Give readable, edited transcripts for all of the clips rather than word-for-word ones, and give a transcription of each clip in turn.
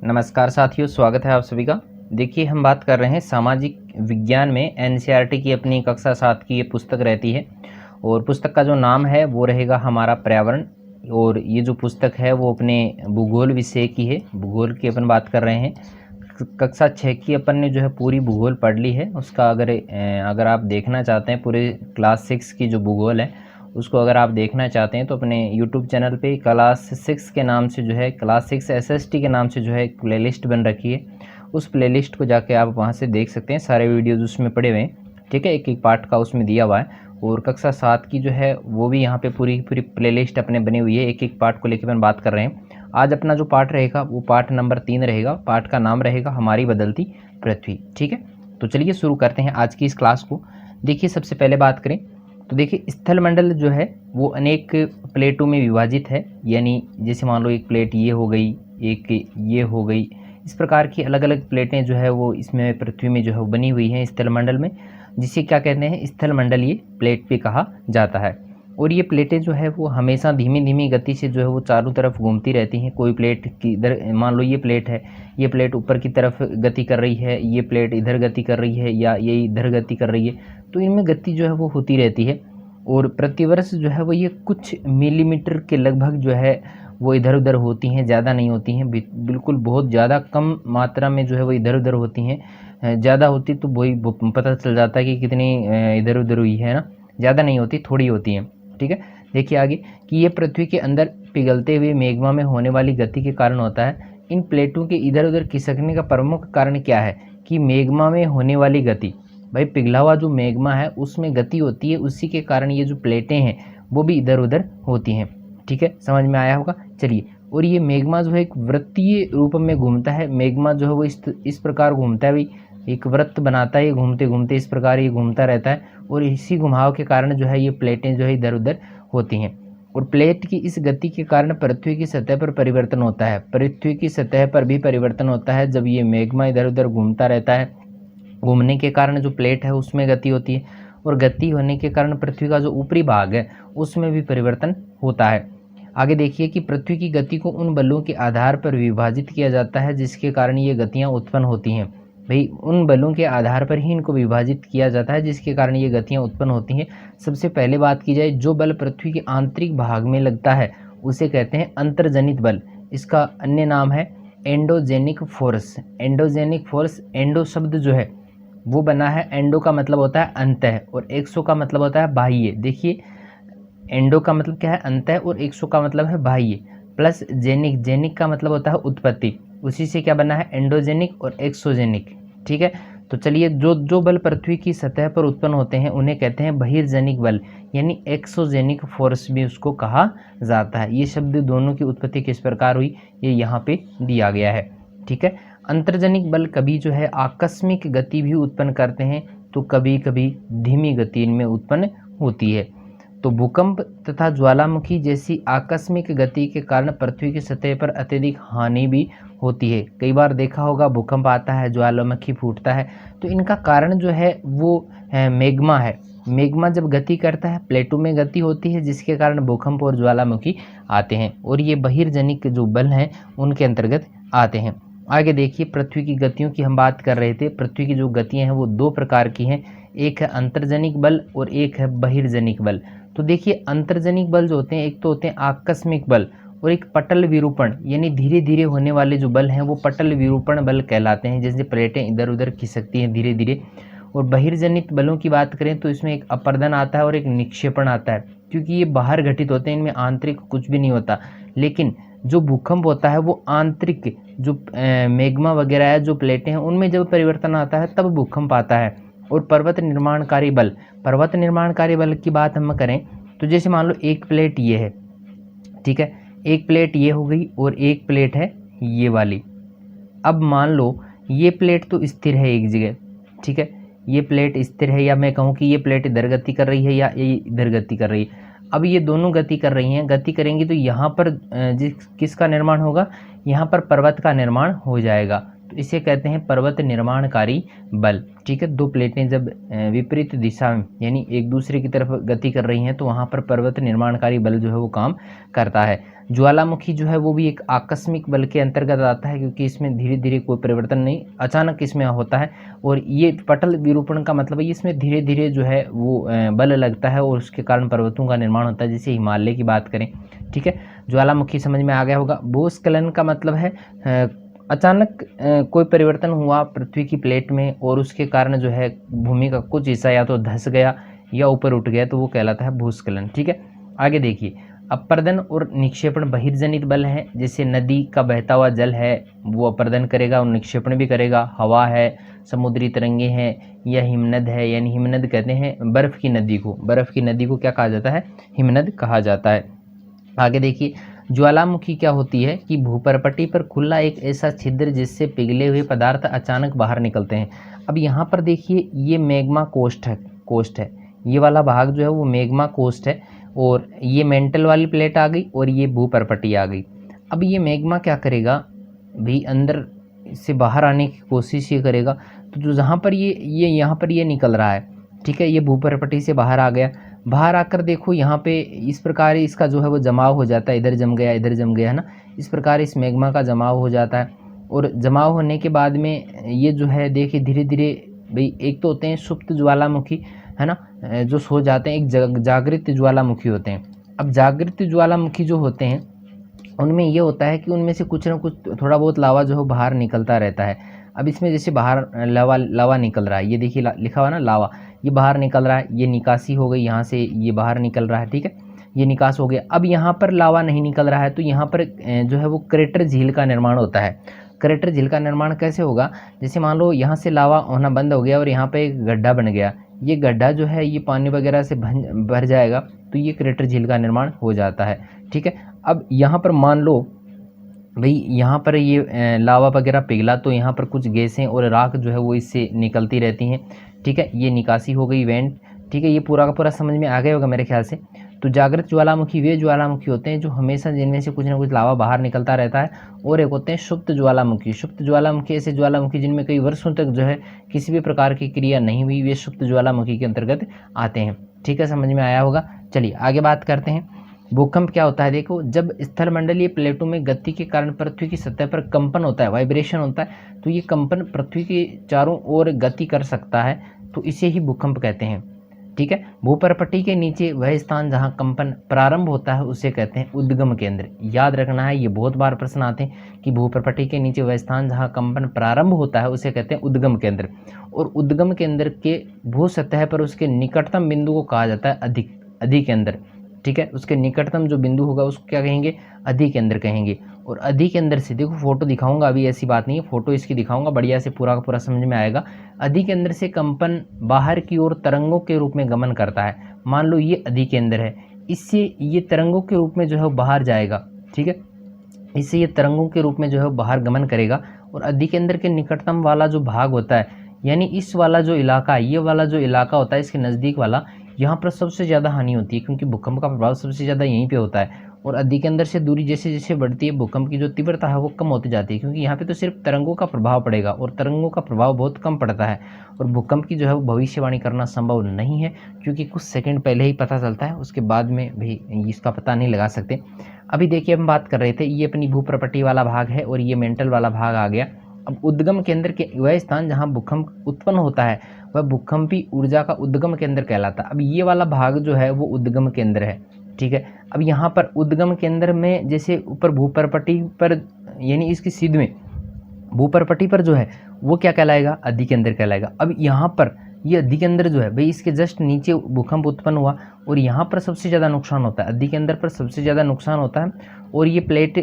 नमस्कार साथियों, स्वागत है आप सभी का। देखिए, हम बात कर रहे हैं सामाजिक विज्ञान में एनसीईआरटी की अपनी कक्षा 7 की ये पुस्तक रहती है और पुस्तक का जो नाम है वो रहेगा हमारा पर्यावरण। और ये जो पुस्तक है वो अपने भूगोल विषय की है। भूगोल की अपन बात कर रहे हैं। कक्षा 6 की अपन ने जो है पूरी भूगोल पढ़ ली है। उसका अगर आप देखना चाहते हैं पूरे क्लास 6 की जो भूगोल है उसको अगर आप देखना चाहते हैं तो अपने यूट्यूब चैनल पे क्लास 6 के नाम से जो है क्लास 6 एसएसटी के नाम से जो है एक प्लेलिस्ट बन रखी है। उस प्लेलिस्ट को जाके आप वहां से देख सकते हैं, सारे वीडियोज उसमें पड़े हुए हैं। ठीक है, एक एक पार्ट का उसमें दिया हुआ है। और कक्षा 7 की जो है वो भी यहाँ पे पूरी पूरी प्लेलिस्ट अपने बनी हुई है। एक एक पार्ट को लेकर अपन बात कर रहे हैं। आज अपना जो पार्ट रहेगा वो पार्ट नंबर 3 रहेगा। पार्ट का नाम रहेगा हमारी बदलती पृथ्वी। ठीक है, तो चलिए शुरू करते हैं आज की इस क्लास को। देखिए, सबसे पहले बात करें तो देखिए, स्थल मंडल जो है वो अनेक प्लेटों में विभाजित है। यानी जैसे मान लो एक प्लेट ये हो गई, एक ये हो गई, इस प्रकार की अलग अलग प्लेटें जो है वो इसमें पृथ्वी में जो है वो बनी हुई हैं स्थल मंडल में, जिसे क्या कहते हैं, स्थल मंडलीय प्लेट भी कहा जाता है। और ये प्लेटें जो है वो हमेशा धीमी धीमी गति से जो है वो चारों तरफ घूमती रहती हैं। कोई प्लेट की इधर, मान लो ये प्लेट है, ये प्लेट ऊपर की तरफ गति कर रही है, ये प्लेट इधर गति कर रही है या ये इधर गति कर रही है, तो इनमें गति जो है वो होती रहती है। और प्रतिवर्ष जो है वो ये कुछ मिलीमीटर के लगभग जो है वो इधर उधर होती हैं, ज़्यादा नहीं होती हैं। बिल्कुल बहुत ज़्यादा कम मात्रा में जो है वो इधर उधर होती हैं। ज़्यादा होती तो वही पता चल जाता है कि कितनी इधर उधर हुई है ना। ज़्यादा नहीं होती, थोड़ी होती हैं। ठीक है, देखिए आगे कि ये पृथ्वी के अंदर पिघलते हुए मैग्मा में होने वाली गति के कारण होता है। इन प्लेटों के इधर उधर खिसकने का प्रमुख कारण क्या है कि मैग्मा में होने वाली गति, भाई पिघला हुआ जो मैग्मा है उसमें गति होती है, उसी के कारण ये जो प्लेटें हैं वो भी इधर उधर होती हैं। ठीक है, समझ में आया होगा। चलिए, और ये मैग्मा जो है एक वृत्तीय रूप में घूमता है। मैग्मा जो है वो इस प्रकार घूमता है, भाई एक वृत्त बनाता है, ये घूमते घूमते इस प्रकार ये घूमता रहता है और इसी घुमाव के कारण जो है ये प्लेटें जो है इधर उधर होती हैं। और प्लेट की इस गति के कारण पृथ्वी की सतह पर परिवर्तन होता है। पृथ्वी की सतह पर भी परिवर्तन होता है जब ये मैग्मा इधर उधर घूमता रहता है। घूमने के कारण जो प्लेट है उसमें गति होती है और गति होने के कारण पृथ्वी का जो ऊपरी भाग है उसमें भी परिवर्तन होता है। आगे देखिए कि पृथ्वी की गति को उन बलों के आधार पर विभाजित किया जाता है जिसके कारण ये गतियां उत्पन्न होती हैं। भाई उन बलों के आधार पर ही इनको विभाजित किया जाता है जिसके कारण ये गतियां उत्पन्न होती हैं। सबसे पहले बात की जाए, जो बल पृथ्वी के आंतरिक भाग में लगता है उसे कहते हैं अंतर्जनित बल। इसका अन्य नाम है endogenic force. Endogenic force, endo शब्द जो है वो बना है, एंडो का मतलब होता है अंतः और एक्सो का मतलब होता है बाह्य। देखिए, एंडो का मतलब क्या है, अंतः, और एक्सो का मतलब है बाह्य, प्लस जेनिक, जेनिक का मतलब होता है उत्पत्ति। उसी से क्या बना है, एंडोजेनिक और एक्सोजेनिक। ठीक है, तो चलिए, जो बल पृथ्वी की सतह पर उत्पन्न होते हैं उन्हें कहते हैं बहिर्जनिक बल, यानी एक्सोजेनिक फोर्स भी उसको कहा जाता है। ये शब्द दोनों की उत्पत्ति किस प्रकार हुई ये यहाँ पे दिया गया है। ठीक है, अंतर्जनिक बल कभी जो है आकस्मिक गति भी उत्पन्न करते हैं तो कभी कभी धीमी गति इनमें उत्पन्न होती है। तो भूकंप तथा ज्वालामुखी जैसी आकस्मिक गति के कारण पृथ्वी की सतह पर अत्यधिक हानि भी होती है। कई बार देखा होगा भूकंप आता है, ज्वालामुखी फूटता है, तो इनका कारण जो है वो मैग्मा है। मैग्मा जब गति करता है, प्लेटों में गति होती है जिसके कारण भूकंप और ज्वालामुखी आते हैं और ये बहिर्जनिक जो बल हैं उनके अंतर्गत आते हैं। आगे देखिए, पृथ्वी की गतियों की हम बात कर रहे थे। पृथ्वी की जो गतियां हैं वो दो प्रकार की हैं, एक है अंतर्जनिक बल और एक है बहिर्जनिक बल। तो देखिए, अंतर्जनिक बल जो होते हैं, एक तो होते हैं आकस्मिक बल और एक पटल विरूपण, यानी धीरे धीरे होने वाले जो बल हैं वो पटल विरूपण बल कहलाते हैं, जैसे प्लेटें इधर उधर खिसकती हैं धीरे धीरे। और बहिर्जनित बलों की बात करें तो इसमें एक अपर्दन आता है और एक निक्षेपण आता है, क्योंकि ये बाहर घटित होते हैं, इनमें आंतरिक कुछ भी नहीं होता। लेकिन जो भूकंप होता है वो आंतरिक जो मैग्मा वगैरह है, जो प्लेटें हैं, उनमें जब परिवर्तन आता है तब भूकंप आता है। और पर्वत निर्माणकारी बल, पर्वत निर्माणकारी बल की बात हम करें तो जैसे मान लो एक प्लेट ये है, ठीक है, एक प्लेट ये हो गई और एक प्लेट है ये वाली। अब मान लो ये प्लेट तो स्थिर है एक जगह, ठीक है, ये प्लेट स्थिर है, या मैं कहूँ कि ये प्लेट इधर गति कर रही है या ये इधर गति कर रही है। अब ये दोनों गति कर रही हैं, गति करेंगी तो यहाँ पर किसका निर्माण होगा, यहाँ पर पर्वत का निर्माण हो जाएगा। तो इसे कहते हैं पर्वत निर्माणकारी बल। ठीक है, दो प्लेटें जब विपरीत दिशा में यानी एक दूसरे की तरफ गति कर रही हैं तो वहाँ पर पर्वत निर्माणकारी बल जो है वो काम करता है। ज्वालामुखी जो है वो भी एक आकस्मिक बल के अंतर्गत आता है, क्योंकि इसमें धीरे धीरे कोई परिवर्तन नहीं, अचानक इसमें होता है। और ये पटल विरूपण का मतलब है इसमें धीरे धीरे जो है वो बल लगता है और उसके कारण पर्वतों का निर्माण होता है, जैसे हिमालय की बात करें। ठीक है, ज्वालामुखी समझ में आ गया होगा। भूस्खलन का मतलब है अचानक कोई परिवर्तन हुआ पृथ्वी की प्लेट में और उसके कारण जो है भूमि का कुछ हिस्सा या तो धंस गया या ऊपर उठ गया, तो वो कहलाता है भूस्खलन। ठीक है, आगे देखिए, अपर्दन और निक्षेपण बहिर्जनित बल है, जैसे नदी का बहता हुआ जल है वो अपर्दन करेगा और निक्षेपण भी करेगा, हवा है, समुद्री तरंगे हैं, या हिमनद है, यानी हिमनद कहते हैं बर्फ़ की नदी को, बर्फ़ की नदी को क्या कहा जाता है, हिमनद कहा जाता है। आगे देखिए, ज्वालामुखी क्या होती है कि भूपरपट्टी पर खुला एक ऐसा छिद्र जिससे पिघले हुए पदार्थ अचानक बाहर निकलते हैं। अब यहाँ पर देखिए ये मैग्मा कोस्ट है, ये वाला भाग जो है वो मैग्मा कोस्ट है, और ये मेंटल वाली प्लेट आ गई और ये भूपरपट्टी आ गई। अब ये मैग्मा क्या करेगा भी, अंदर से बाहर आने की कोशिश ये करेगा, तो जो जहाँ पर ये यहाँ पर ये निकल रहा है, ठीक है, ये भूपरपट्टी से बाहर आ गया, बाहर आकर देखो यहाँ पे इस प्रकार इसका जो है वो जमाव हो जाता है, इधर जम गया इधर जम गया, है ना, इस प्रकार इस मैग्मा का जमाव हो जाता है। और जमाव होने के बाद में ये जो है देखिए धीरे धीरे भाई, एक तो होते हैं सुप्त ज्वालामुखी, है ना, जो सो जाते हैं, एक जागृत ज्वालामुखी होते हैं। अब जागृत ज्वालामुखी जो होते हैं उनमें ये होता है कि उनमें से कुछ ना कुछ थोड़ा बहुत लावा जो है बाहर निकलता रहता है। अब इसमें जैसे बाहर लावा निकल रहा है, ये देखिए लिखा हुआ ना लावा, ये बाहर निकल रहा है, ये निकासी हो गई, यहाँ से ये बाहर निकल रहा है। ठीक है, ये निकास हो गया। अब यहाँ पर लावा नहीं निकल रहा है, तो यहाँ पर जो है वो क्रेटर झील का निर्माण होता है। क्रेटर झील का निर्माण कैसे होगा, जैसे मान लो यहाँ से लावा होना बंद हो गया और यहाँ पे एक गड्ढा बन गया, ये गड्ढा जो है ये पानी वगैरह से भर जाएगा, तो ये क्रेटर झील का निर्माण हो जाता है। ठीक है, अब यहाँ पर मान लो भाई यहाँ पर ये लावा वगैरह पिघला, तो यहाँ पर कुछ गैसें और राख जो है वो इससे निकलती रहती हैं। ठीक है, ये निकासी हो गई वेंट। ठीक है, ये पूरा का पूरा समझ में आ गया होगा मेरे ख्याल से। तो जागृत ज्वालामुखी वे ज्वालामुखी होते हैं जो हमेशा जिनमें से कुछ ना कुछ लावा बाहर निकलता रहता है, और एक होते हैं सुप्त ज्वालामुखी। सुप्त ज्वालामुखी ऐसे ज्वालामुखी जिनमें कई वर्षों तक जो है किसी भी प्रकार की क्रिया नहीं हुई, वे सुप्त ज्वालामुखी के अंतर्गत आते हैं। ठीक है, समझ में आया होगा। चलिए आगे बात करते हैं। भूकंप क्या होता है, देखो जब स्थलमंडलीय प्लेटों में गति के कारण पृथ्वी की सतह पर कंपन होता है, वाइब्रेशन होता है, तो ये कंपन पृथ्वी के चारों ओर गति कर सकता है, तो इसे ही भूकंप कहते हैं। ठीक है, भूपरपट्टी के नीचे वह स्थान जहां कंपन प्रारंभ होता है उसे कहते हैं उद्गम केंद्र। याद रखना है, ये बहुत बार प्रश्न आते हैं कि भूपरपट्टी के नीचे वह स्थान जहां कंपन प्रारंभ होता है उसे कहते हैं उद्गम केंद्र, और उद्गम केंद्र के भू सतह पर उसके निकटतम बिंदु को कहा जाता है अधिकेंद्र। ठीक है, उसके निकटतम जो बिंदु होगा उसको क्या कहेंगे, अधिकेंद्र कहेंगे। और अधिकेंद्र से देखो फोटो दिखाऊंगा, अभी ऐसी बात नहीं है, फोटो इसकी दिखाऊंगा, बढ़िया से पूरा का पूरा समझ में आएगा। अधिकेंद्र से कंपन बाहर की ओर तरंगों के रूप में गमन करता है। मान लो ये अधिकेंद्र है, इससे ये तरंगों के रूप में जो है बाहर जाएगा। ठीक है, इससे ये तरंगों के रूप में जो है बाहर गमन करेगा। और अधिकेंद्र के निकटतम वाला जो भाग होता है, यानी इस वाला जो इलाका, ये वाला जो इलाका होता है इसके नज़दीक वाला, यहाँ पर सबसे ज़्यादा हानि होती है, क्योंकि भूकंप का प्रभाव सबसे ज़्यादा यहीं पे होता है। और अधिकेंद्र से दूरी जैसे जैसे बढ़ती है, भूकंप की जो तीव्रता है वो कम होती जाती है, क्योंकि यहाँ पे तो सिर्फ तरंगों का प्रभाव पड़ेगा और तरंगों का प्रभाव बहुत कम पड़ता है। और भूकंप की जो है वो भविष्यवाणी करना संभव नहीं है, क्योंकि कुछ सेकंड पहले ही पता चलता है, उसके बाद में भी इसका पता नहीं लगा सकते। अभी देखिए हम बात कर रहे थे, ये अपनी भूप्रपट्टी वाला भाग है और ये मेंटल वाला भाग आ गया। अब उद्गम केंद्र के वह स्थान जहाँ भूकंप उत्पन्न होता है वह भूकंपी ऊर्जा का उद्गम केंद्र कहलाता है। अब ये वाला भाग जो है वो उद्गम केंद्र है। ठीक है, अब यहाँ पर उद्गम केंद्र में जैसे ऊपर भूपरपट्टी पर, यानी इसकी सीध में भूपरपट्टी पर जो है वो क्या कहलाएगा, अधिकेंद्र कहलाएगा। अब यहाँ पर ये अधिकेंद्र जो है भाई, इसके जस्ट नीचे भूकंप उत्पन्न हुआ और यहाँ पर सबसे ज़्यादा नुकसान होता है, अधिकेंद्र पर सबसे ज़्यादा नुकसान होता है। और ये प्लेट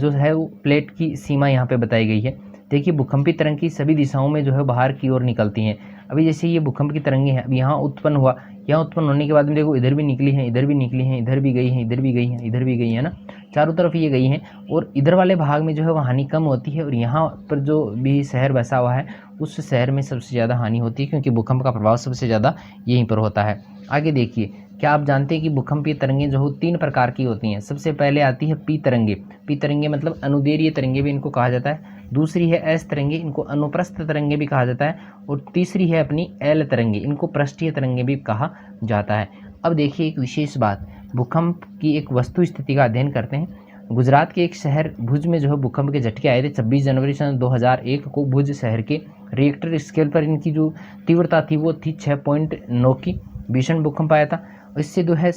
जो है वो प्लेट की सीमा यहाँ पे बताई गई है। देखिए भूकंपी तरंग की सभी दिशाओं में जो है बाहर की ओर निकलती हैं। अभी जैसे ये भूकंप की तरंगें हैं, अब यहाँ उत्पन्न हुआ, यहाँ उत्पन्न होने के बाद में देखो इधर भी निकली हैं, इधर भी निकली हैं, इधर भी गई हैं, इधर भी गई हैं, इधर भी गई है ना, चारों तरफ ये गई हैं। और इधर वाले भाग में जो है वह हानि कम होती है, और यहाँ पर जो भी शहर बसा हुआ है उस शहर में सबसे ज़्यादा हानि होती है, क्योंकि भूकंप का प्रभाव सबसे ज़्यादा यहीं पर होता है। आगे देखिए, क्या आप जानते हैं कि भूकंपीय तरंगें जो है 3 प्रकार की होती हैं। सबसे पहले आती है पी तरंगे। पी तरंगे मतलब अनुदैर्घ्य तरंगे भी इनको कहा जाता है। दूसरी है एस तरंगे, इनको अनुप्रस्थ तरंगे भी कहा जाता है। और तीसरी है अपनी एल तरंगे, इनको पृष्ठीय तरंगे भी कहा जाता है। अब देखिए एक विशेष बात, भूकंप की एक वस्तु स्थिति का अध्ययन करते हैं। गुजरात के एक शहर भुज में जो है भूकंप के झटके आए थे 26 जनवरी सन 2001 को। भुज शहर के रिएक्टर स्केल पर इनकी जो तीव्रता थी वो थी 6.9 की। भीषण भूकंप आया था। इससे जो है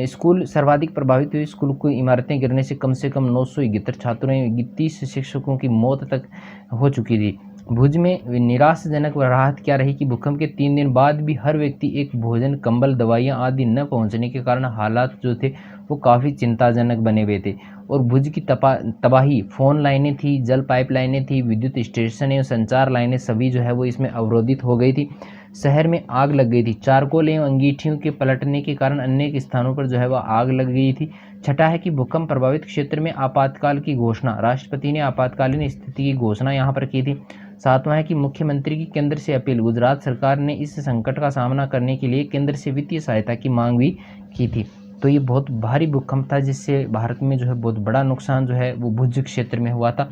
स्कूल सर्वाधिक प्रभावित हुई। स्कूल की इमारतें गिरने से कम 971 छात्रों 31 शिक्षकों की मौत तक हो चुकी थी। भुज में निराशाजनक राहत क्या रही कि भूकंप के 3 दिन बाद भी हर व्यक्ति एक भोजन, कंबल, दवाइयां आदि न पहुंचने के कारण हालात जो थे वो काफ़ी चिंताजनक बने हुए थे। और भुज की तबाही, फ़ोन लाइनें थी, जल पाइप लाइनें थी, विद्युत स्टेशन एवं संचार लाइनें सभी जो है वो इसमें अवरोधित हो गई थी। शहर में आग लग गई थी। चारकोल एवं अंगीठियों के पलटने के कारण अनेक स्थानों पर जो है वह आग लग गई थी। छठा है कि भूकंप प्रभावित क्षेत्र में आपातकाल की घोषणा, राष्ट्रपति ने आपातकालीन स्थिति की घोषणा यहाँ पर की थी। सातवां है कि मुख्यमंत्री की केंद्र से अपील, गुजरात सरकार ने इस संकट का सामना करने के लिए केंद्र से वित्तीय सहायता की मांग भी की थी। तो ये बहुत भारी भूकंप था जिससे भारत में जो है बहुत बड़ा नुकसान जो है वो भुज क्षेत्र में हुआ था।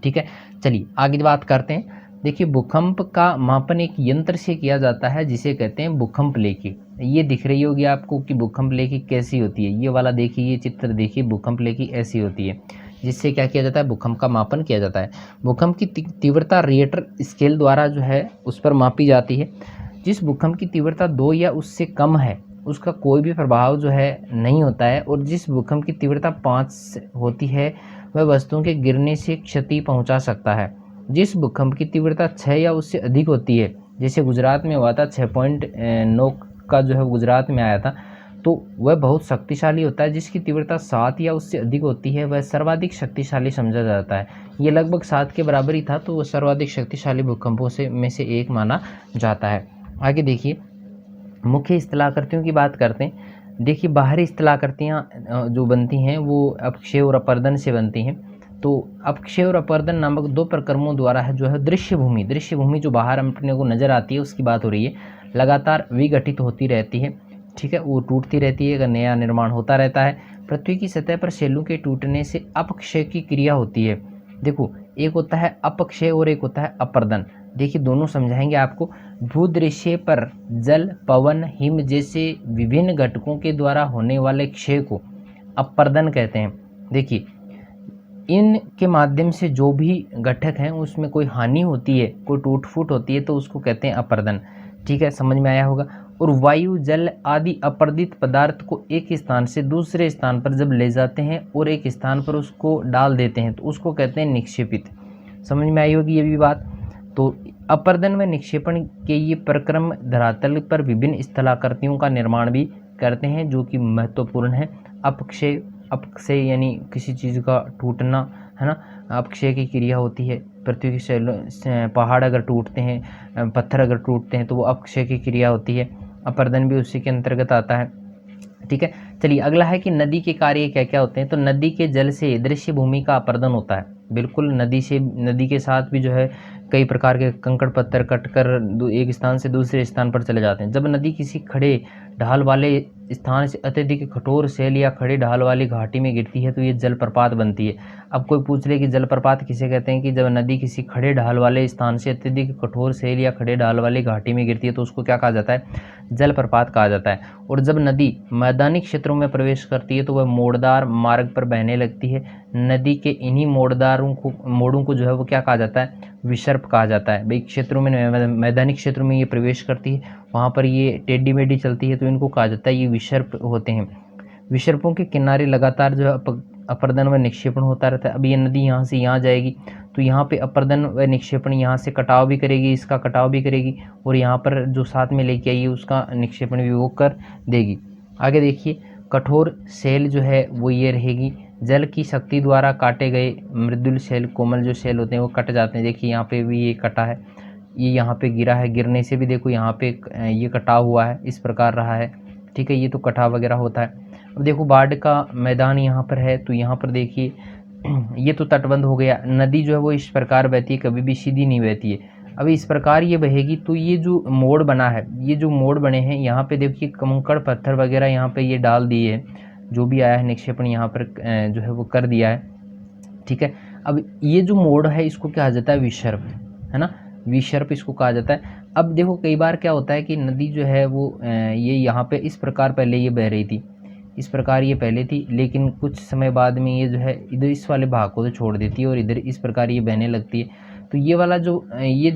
ठीक है, चलिए आगे बात करते हैं। देखिए, भूकंप का मापन एक यंत्र से किया जाता है जिसे कहते हैं भूकंप लेखी। ये दिख रही होगी आपको कि भूकंप लेखी कैसी होती है। ये वाला देखिए, ये चित्र देखिए, भूकंप लेखी ऐसी होती है जिससे क्या किया जाता है, भूकंप का मापन किया जाता है। भूकंप की तीव्रता रिएक्टर स्केल द्वारा जो है उस पर मापी जाती है। जिस भूकंप की तीव्रता 2 या उससे कम है उसका कोई भी प्रभाव जो है नहीं होता है। और जिस भूकंप की तीव्रता 5 होती है वह वस्तुओं के गिरने से क्षति पहुंचा सकता है। जिस भूकंप की तीव्रता 6 या उससे अधिक होती है, जैसे गुजरात में हुआ था 6.9 का जो है गुजरात में आया था, तो वह बहुत शक्तिशाली होता है। जिसकी तीव्रता 7 या उससे अधिक होती है वह सर्वाधिक शक्तिशाली समझा जाता है। ये लगभग 7 के बराबर ही था, तो वह सर्वाधिक शक्तिशाली भूकंपों में से एक माना जाता है। आगे देखिए, मुख्य स्थलाकृतियों की बात करते हैं। देखिए, बाहरी स्थलाकृतियाँ जो बनती हैं वो अपक्षय और अपर्दन से बनती हैं। तो अपक्षय और अपर्दन नामक 2 प्रक्रमों द्वारा है जो है दृश्य भूमि जो बाहर अपने को नजर आती है उसकी बात हो रही है, लगातार विघटित होती रहती है। ठीक है, वो टूटती रहती है, अगर नया निर्माण होता रहता है। पृथ्वी की सतह पर शैलों के टूटने से अपक्षय की क्रिया होती है। देखो, एक होता है अपक्षय और एक होता है अपर्दन। देखिए, दोनों समझाएंगे आपको। भूदृश्य पर जल, पवन, हिम जैसे विभिन्न घटकों के द्वारा होने वाले क्षय को अपर्दन कहते हैं। देखिए, इनके माध्यम से जो भी घटक हैं उसमें कोई हानि होती है, कोई टूट फूट होती है, तो उसको कहते हैं अपर्दन। ठीक है, समझ में आया होगा। और वायु, जल आदि अपर्दित पदार्थ को एक स्थान से दूसरे स्थान पर जब ले जाते हैं और एक स्थान पर उसको डाल देते हैं तो उसको कहते हैं निक्षेपित। समझ में आई होगी ये भी बात। तो अपर्दन व निक्षेपण के ये प्रक्रम धरातल पर विभिन्न स्थलाकृतियों का निर्माण भी करते हैं जो कि महत्वपूर्ण है। अपक्षय यानी किसी चीज़ का टूटना, है ना, अपक्षय की क्रिया होती है। पृथ्वी की शैलों, पहाड़ अगर टूटते हैं, पत्थर अगर टूटते हैं तो वो अपक्षय की क्रिया होती है। अपर्दन भी उसी के अंतर्गत आता है। ठीक है, चलिए अगला है कि नदी के कार्य क्या क्या होते हैं। तो नदी के जल से दृश्य भूमि का अपर्दन होता है। बिल्कुल, नदी के साथ भी जो है कई प्रकार के कंकड़ पत्थर कटकर एक स्थान से दूसरे स्थान पर चले जाते हैं। जब नदी किसी खड़े ढाल वाले स्थान से अत्यधिक कठोर शैल या खड़े ढाल वाली घाटी में गिरती है तो ये जलप्रपात बनती है। अब कोई पूछ ले कि जलप्रपात किसे कहते हैं, कि जब नदी किसी खड़े ढाल वाले स्थान से अत्यधिक कठोर शैल या खड़े ढाल वाली घाटी में गिरती है तो उसको क्या कहा जाता है, जलप्रपात कहा जाता है। और जब नदी मैदानी क्षेत्रों में प्रवेश करती है तो वह मोड़दार मार्ग पर बहने लगती है। नदी के इन्हीं मोड़ों को जो है वो क्या कहा जाता है, विसर्प कहा जाता है। भाई क्षेत्रों में, मैदानी क्षेत्रों में ये प्रवेश करती है, वहाँ पर ये टेढ़ी मेढ़ी चलती है तो इनको कहा जाता है ये विसर्प होते हैं। विसर्पों के किनारे लगातार जो है अपर्दन व निक्षेपण होता रहता है। अब ये नदी यहाँ से यहाँ जाएगी तो यहाँ पे अपर्दन व निक्षेपण यहाँ से कटाव भी करेगी, इसका कटाव भी करेगी, और यहाँ पर जो साथ में लेके आई है उसका निक्षेपण भी वो कर देगी। आगे देखिए, कठोर शैल जो है वो ये रहेगी। जल की शक्ति द्वारा काटे गए मृदुल शैल, कोमल जो शैल होते हैं वो कट जाते हैं। देखिए यहाँ पे भी ये कटा है, ये यहाँ पे गिरा है, गिरने से भी देखो यहाँ पे ये कटाव हुआ है, इस प्रकार रहा है। ठीक है, ये तो कटाव वगैरह होता है। अब देखो, बाढ़ का मैदान यहाँ पर है तो यहाँ पर देखिए ये तो तटबंध हो गया। नदी जो है वो इस प्रकार बहती है, कभी भी सीधी नहीं बहती है। अब इस प्रकार ये बहेगी तो ये जो मोड़ बना है, ये जो मोड़ बने हैं यहाँ पे देखिए कंकड़ पत्थर वगैरह यहाँ पे ये डाल दिए हैं, जो भी आया है निक्षेपण यहाँ पर जो है वो कर दिया है। ठीक है, अब ये जो मोड़ है इसको क्या जाता है, विसर्प, है ना, विसर्प इसको कहा जाता है। अब देखो, कई बार क्या होता है कि नदी जो है वो ये यहाँ पे इस प्रकार पहले ये बह रही थी, इस प्रकार ये पहले थी, लेकिन कुछ समय बाद में ये जो है इधर इस वाले भाग को तो छोड़ देती है और इधर इस प्रकार ये बहने लगती है। तो ये वाला जो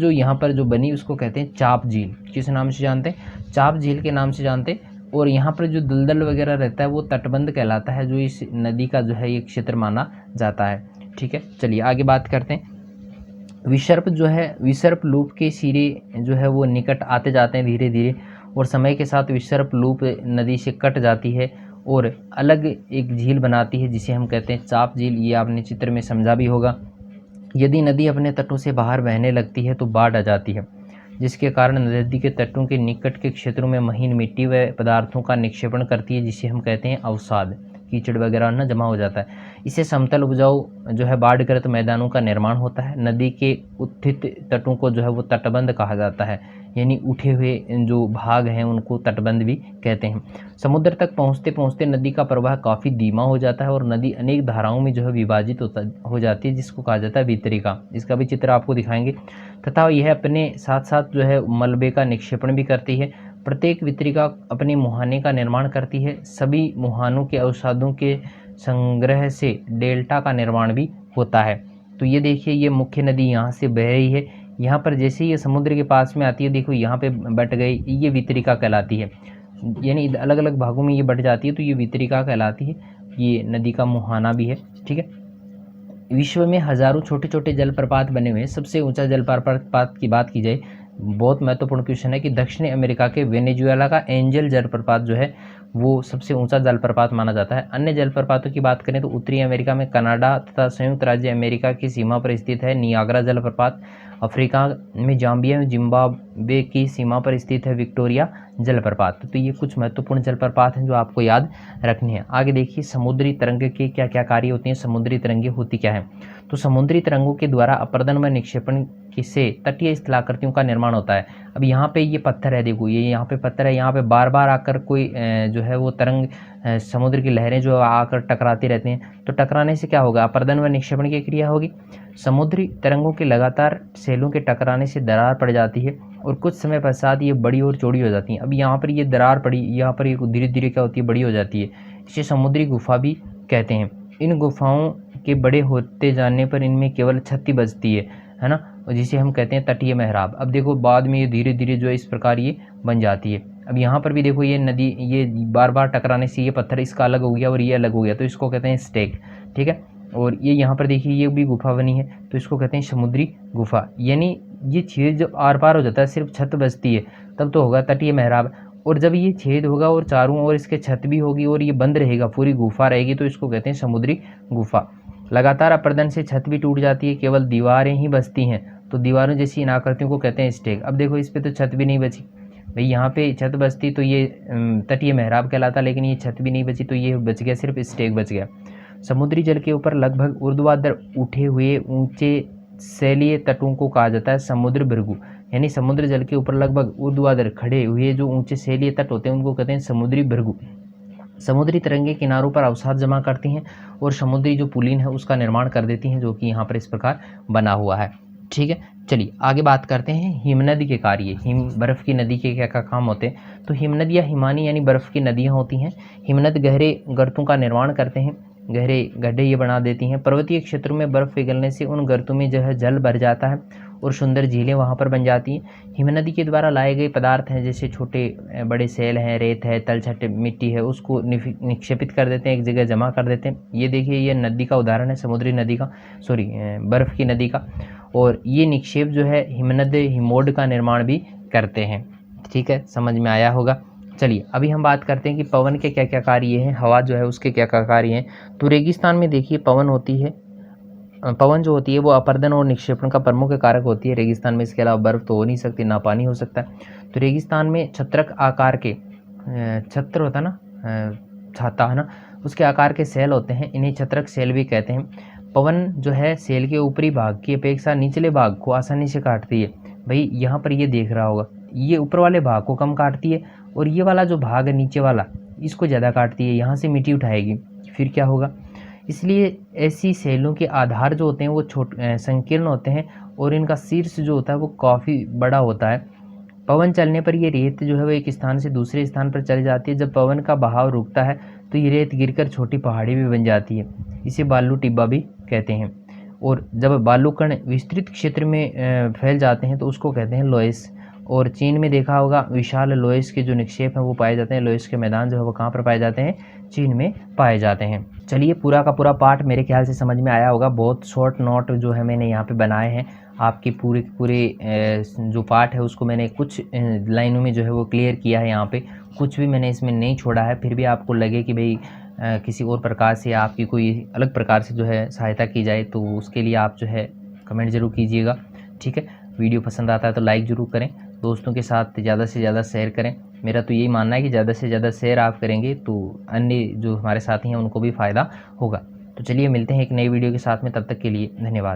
यहाँ पर जो बनी उसको कहते हैं चाप झील। किस नाम से जानते हैं? चाप झील के नाम से जानते हैं। और यहाँ पर जो दलदल वगैरह रहता है वो तटबंध कहलाता है, जो इस नदी का जो है ये क्षेत्र माना जाता है। ठीक है, चलिए आगे बात करते हैं। विसर्प जो है, विसर्प लूप के सिरे जो है वो निकट आते जाते हैं धीरे धीरे, और समय के साथ विसर्प लूप नदी से कट जाती है और अलग एक झील बनाती है जिसे हम कहते हैं चाप झील। ये आपने चित्र में समझा भी होगा। यदि नदी अपने तटों से बाहर बहने लगती है तो बाढ़ आ जाती है, जिसके कारण नदी के तटों के निकट के क्षेत्रों में महीन मिट्टी व पदार्थों का निक्षेपण करती है, जिसे हम कहते हैं अवसाद। कीचड़ वगैरह ना जमा हो जाता है। इससे समतल उपजाऊ जो है बाढ़ग्रस्त मैदानों का निर्माण होता है। नदी के उत्थित तटों को जो है वो तटबंध कहा जाता है, यानी उठे हुए जो भाग हैं उनको तटबंध भी कहते हैं। समुद्र तक पहुँचते पहुँचते नदी का प्रवाह काफ़ी धीमा हो जाता है और नदी अनेक धाराओं में जो है विभाजित हो जाती है, जिसको कहा जाता है वितरिका। इसका भी चित्र आपको दिखाएंगे। तथा यह अपने साथ साथ जो है मलबे का निक्षेपण भी करती है। प्रत्येक वितरिका अपने मुहाने का निर्माण करती है। सभी मुहानों के अवसादों के संग्रह से डेल्टा का निर्माण भी होता है। तो ये देखिए, ये मुख्य नदी यहाँ से बह रही है। यहाँ पर जैसे ये समुद्र के पास में आती है, देखो यहाँ पे बट गई, ये वितरिका कहलाती है। यानी अलग अलग भागों में ये बट जाती है, तो ये वितरिका कहलाती है। ये नदी का मुहाना भी है। ठीक है, विश्व में हजारों छोटे छोटे जलप्रपात बने हुए हैं। सबसे ऊंचा जलप्रपात की बात की जाए, बहुत महत्वपूर्ण क्वेश्चन है कि दक्षिण अमेरिका के वेनेजुएला का एंजल जलप्रपात जो है वो सबसे ऊंचा जलप्रपात माना जाता है। अन्य जलप्रपातों की बात करें तो उत्तरी अमेरिका में कनाडा तथा संयुक्त राज्य अमेरिका की सीमा पर स्थित है नियाग्रा जलप्रपात। अफ्रीका में जाम्बिया में जिम्बाब्वे की सीमा पर स्थित है विक्टोरिया जलप्रपात। तो ये कुछ महत्वपूर्ण जलप्रपात हैं जो आपको याद रखनी है। आगे देखिए, समुद्री तरंग के क्या क्या कार्य होते हैं। समुद्री तरंगें होती क्या है? तो समुद्री तरंगों के द्वारा अपर्दन व निक्षेपण से तटीय स्थलाकृतियों का निर्माण होता है। अब यहाँ पे ये पत्थर है, देखो ये यहाँ पे पत्थर है, यहाँ पे बार बार आकर कोई जो है वो तरंग समुद्र की लहरें जो आकर टकराती रहती हैं, तो टकराने से क्या होगा? अपर्दन व निक्षेपण की क्रिया होगी। समुद्री तरंगों के लगातार सेलों के टकराने से दरार पड़ जाती है और कुछ समय पश्चात ये बड़ी और चौड़ी हो जाती हैं। अब यहाँ पर ये दरार पड़ी, यहाँ पर ये धीरे धीरे क्या होती है? बड़ी हो जाती है। इसे समुद्री गुफा भी कहते हैं। इन गुफाओं के बड़े होते जाने पर इनमें केवल छत्ती बजती है ना, जिसे हम कहते हैं तटीय मेहराब। अब देखो बाद में ये धीरे धीरे जो है इस प्रकार ये बन जाती है। अब यहाँ पर भी देखो ये नदी, ये बार बार टकराने से ये पत्थर इसका अलग हो गया और ये अलग हो गया, तो इसको कहते हैं स्टेक। ठीक है, और ये यहाँ पर देखिए ये भी गुफा बनी है, तो इसको कहते हैं समुद्री गुफा। यानी ये छेद जब आर पार हो जाता है, सिर्फ छत बजती है, तब तो होगा तटीय मेहराब। और जब ये छेद होगा और चारों ओर इसके छत भी होगी और ये बंद रहेगा, पूरी गुफा रहेगी, तो इसको कहते हैं समुद्री गुफा। लगातार अपर्दन से छत भी टूट जाती है, केवल दीवारें ही बचती हैं, तो दीवारों जैसी इन आकृतियों को कहते हैं स्टेक। अब देखो इस पे तो छत भी नहीं बची भाई, यहाँ पे छत बचती तो ये तटीय मेहराब कहलाता, लेकिन ये छत भी नहीं बची तो ये बच गया, सिर्फ स्टेक बच गया। समुद्री जल के ऊपर लगभग ऊर्ध्वाधर उठे हुए ऊंचे शैलीय तटों को कहा जाता है समुद्र भृगु। यानी समुद्र जल के ऊपर लगभग ऊर्ध्वाधर खड़े हुए जो ऊंचे शैलीय तट होते हैं उनको कहते हैं समुद्री भृगु। समुद्री तरंगे किनारों पर अवसाद जमा करती हैं और समुद्री जो पुलिन है उसका निर्माण कर देती हैं, जो कि यहाँ पर इस प्रकार बना हुआ है। ठीक है, चलिए आगे बात करते हैं हिमनदी के कार्य। बर्फ़ की नदी के क्या क्या काम होते हैं? तो हिमनदियाँ हिमानी यानी बर्फ़ की नदियाँ होती हैं। हिमनद गहरे गर्तों का निर्माण करते हैं, गहरे गड्ढे ये बना देती हैं। पर्वतीय क्षेत्रों में बर्फ़ पिघलने से उन गर्तों में जो है जल भर जाता है और सुंदर झीलें वहाँ पर बन जाती हैं। हिमनदी के द्वारा लाए गए पदार्थ हैं, जैसे छोटे बड़े सेल हैं, रेत है, तलछट मिट्टी है, उसको निक्षेपित कर देते हैं, एक जगह जमा कर देते हैं। ये देखिए ये नदी का उदाहरण है, समुद्री नदी का, सॉरी बर्फ़ की नदी का। और ये निक्षेप जो है हिमनद हिमोड का निर्माण भी करते हैं। ठीक है, समझ में आया होगा। चलिए अभी हम बात करते हैं कि पवन के क्या क्या कार्य हैं, हवा जो है उसके क्या क्या कार्य हैं। तो रेगिस्तान में देखिए पवन होती है, पवन जो होती है वो अपर्दन और निक्षेपण का प्रमुख कारक होती है रेगिस्तान में। इसके अलावा बर्फ़ तो हो नहीं सकती, ना पानी हो सकता है। तो रेगिस्तान में छत्रक आकार के, छत्र होता है ना, छाता है ना, उसके आकार के सेल होते हैं, इन्हें छत्रक सेल भी कहते हैं। पवन जो है सेल के ऊपरी भाग की अपेक्षा निचले भाग को आसानी से काटती है। भाई यहाँ पर ये देख रहा होगा, ये ऊपर वाले भाग को कम काटती है और ये वाला जो भाग है नीचे वाला इसको ज़्यादा काटती है, यहाँ से मिट्टी उठाएगी, फिर क्या होगा? इसलिए ऐसी सेलों के आधार जो होते हैं वो संकीर्ण होते हैं और इनका शीर्ष जो होता है वो काफ़ी बड़ा होता है। पवन चलने पर ये रेत जो है वो एक स्थान से दूसरे स्थान पर चली जाती है। जब पवन का बहाव रुकता है तो ये रेत गिरकर छोटी पहाड़ी भी बन जाती है। इसे बालू टिब्बा भी कहते हैं। और जब बालू कण विस्तृत क्षेत्र में फैल जाते हैं तो उसको कहते हैं लोएस। और चीन में देखा होगा विशाल लोएस के जो निक्षेप हैं वो पाए जाते हैं। लोएस के मैदान जो है वो कहाँ पर पाए जाते हैं? चीन में पाए जाते हैं। चलिए, पूरा का पूरा पार्ट मेरे ख्याल से समझ में आया होगा। बहुत शॉर्ट नोट जो है मैंने यहाँ पे बनाए हैं। आपके पूरे जो पार्ट है उसको मैंने कुछ लाइनों में जो है वो क्लियर किया है। यहाँ पे कुछ भी मैंने इसमें नहीं छोड़ा है। फिर भी आपको लगे कि भाई किसी और प्रकार से आपकी कोई अलग प्रकार से जो है सहायता की जाए तो उसके लिए आप जो है कमेंट ज़रूर कीजिएगा। ठीक है, वीडियो पसंद आता है तो लाइक ज़रूर करें, दोस्तों के साथ ज़्यादा से ज़्यादा शेयर करें। मेरा तो यही मानना है कि ज़्यादा से ज़्यादा शेयर आप करेंगे तो अन्य जो हमारे साथी हैं उनको भी फ़ायदा होगा। तो चलिए मिलते हैं एक नई वीडियो के साथ में, तब तक के लिए धन्यवाद।